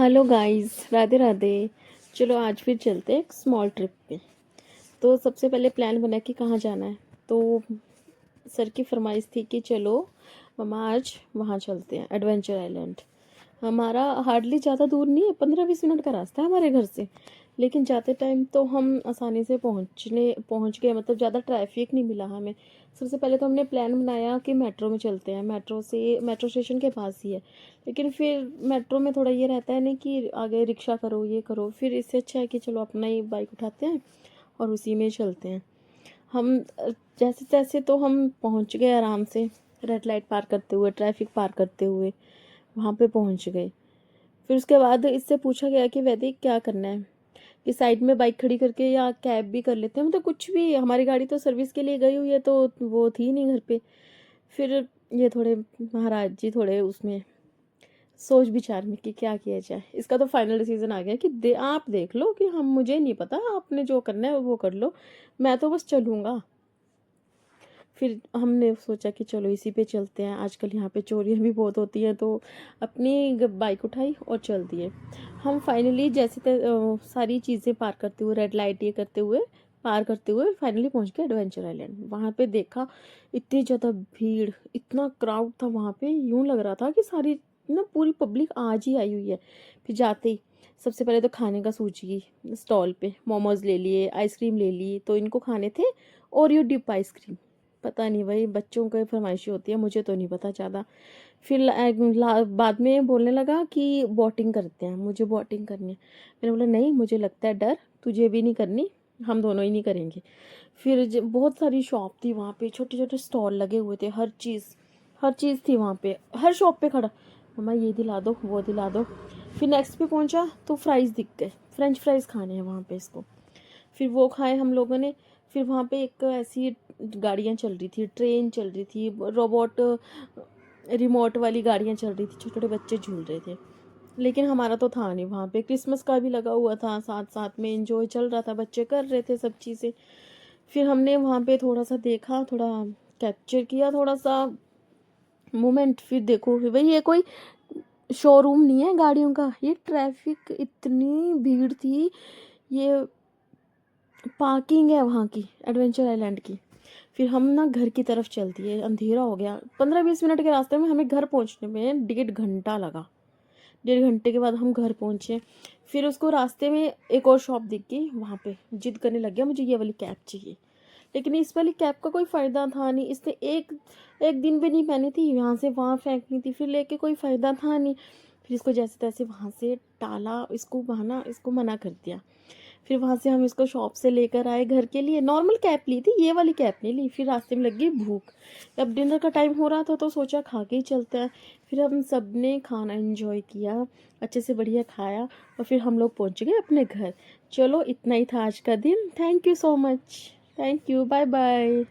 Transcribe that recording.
Hello guys, Radhe Radhe. चलो आज फिर चलते हैं एक स्मॉल ट्रिप पे। तो सबसे पहले प्लान बना कि कहाँ जाना है। तो सर की फरमाइश थी कि चलो मम्मा आज वहाँ चलते हैं, एडवेंचर आइलैंड। हमारा हार्डली ज़्यादा दूर नहीं है, 15-20 मिनट का रास्ता है हमारे घर से। लेकिन जाते टाइम तो हम आसानी से पहुँच गए, मतलब ज़्यादा ट्रैफिक नहीं मिला हमें। सबसे पहले तो हमने प्लान बनाया कि मेट्रो में चलते हैं, मेट्रो स्टेशन के पास ही है। लेकिन फिर मेट्रो में थोड़ा ये रहता है ना कि आगे रिक्शा करो, ये करो, फिर इससे अच्छा है कि चलो अपना ही बाइक उठाते हैं और उसी में चलते हैं हम। जैसे तैसे तो हम पहुंच गए आराम से, रेड लाइट पार करते हुए, ट्रैफिक पार करते हुए वहाँ पे पहुंच गए। फिर उसके बाद इससे पूछा गया कि वैदिक क्या करना है, कि साइड में बाइक खड़ी करके या कैब भी कर लेते हैं, मतलब कुछ भी। हमारी गाड़ी तो सर्विस के लिए गई हुई है, तो वो थी नहीं घर पे। फिर ये थोड़े महाराज जी थोड़े उसमें सोच विचार में कि क्या किया जाए। इसका तो फाइनल डिसीजन आ गया कि आप देख लो, कि हम मुझे नहीं पता, आपने जो करना है वो कर लो, मैं तो बस चलूँगा। फिर हमने सोचा कि चलो इसी पे चलते हैं, आजकल यहाँ पे चोरियाँ भी बहुत होती हैं, तो अपनी बाइक उठाई और चल दिए। हम फाइनली सारी चीज़ें पार करते हुए, रेड लाइट ये करते हुए, पार करते हुए फाइनली पहुँच गए एडवेंचर आइलैंड। वहाँ पे देखा इतनी ज़्यादा भीड़, इतना क्राउड था वहाँ पे, यूँ लग रहा था कि सारी ना पूरी पब्लिक आज ही आई हुई है। फिर जाते ही सबसे पहले तो खाने का सूची, स्टॉल पे मोमोज ले लिए, आइसक्रीम ले ली। तो इनको खाने थे ओरियो डिप आइसक्रीम। पता नहीं भाई, बच्चों की फरमाइशी होती है, मुझे तो नहीं पता ज़्यादा। फिर बाद में बोलने लगा कि बोटिंग करते हैं, मुझे बोटिंग करनी है। मैंने बोला नहीं, मुझे लगता है डर, तुझे भी नहीं करनी, हम दोनों ही नहीं करेंगे। फिर बहुत सारी शॉप थी वहाँ पे, छोटे छोटे स्टॉल लगे हुए थे, हर चीज़ थी वहाँ पे, हर शॉप पे खड़ा, मम्मा ये दिला दो, वो दिला दो। फिर नेक्स्ट पे पहुँचा तो फ्राइज़ दिख गए, फ्रेंच फ्राइज़ खाने हैं वहाँ पे इसको। फिर वो खाए हम लोगों ने। फिर वहाँ पे एक ऐसी गाड़ियाँ चल रही थी, ट्रेन चल रही थी, रोबोट रिमोट वाली गाड़ियाँ चल रही थी, छोटे छोटे बच्चे झूल रहे थे। लेकिन हमारा तो था नहीं, वहाँ पे क्रिसमस का भी लगा हुआ था, साथ साथ में एंजॉय चल रहा था, बच्चे कर रहे थे सब चीज़ें। फिर हमने वहाँ पे थोड़ा सा देखा, थोड़ा कैप्चर किया थोड़ा सा मोमेंट। फिर देखो भाई, ये कोई शोरूम नहीं है गाड़ियों का, ये ट्रैफिक, इतनी भीड़ थी। ये पार्किंग है वहाँ की, एडवेंचर आइलैंड की। फिर हम ना घर की तरफ चल दिए, अंधेरा हो गया। 15-20 मिनट के रास्ते में हमें घर पहुँचने में 1.5 घंटा लगा। 1.5 घंटे के बाद हम घर पहुँचे। फिर उसको रास्ते में एक और शॉप दिख गई, वहाँ पे जिद करने लग गया मुझे ये वाली कैप चाहिए। लेकिन इस वाली कैप का कोई फ़ायदा था नहीं, इसने एक एक दिन भी नहीं पहनी थी, यहाँ से वहाँ फेंकनी थी, फिर लेके कोई फ़ायदा था नहीं। फिर इसको जैसे तैसे वहाँ से टाला, इसको बहाना, इसको मना कर दिया। फिर वहाँ से हम इसको शॉप से लेकर आए घर के लिए, नॉर्मल कैप ली थी, ये वाली कैप नहीं ली। फिर रास्ते में लग गई भूख, अब डिनर का टाइम हो रहा था, तो सोचा खा के ही चलते हैं। फिर हम सब ने खाना एंजॉय किया, अच्छे से बढ़िया खाया, और फिर हम लोग पहुँच गए अपने घर। चलो इतना ही था आज का दिन। Thank you so much. Thank you, bye bye.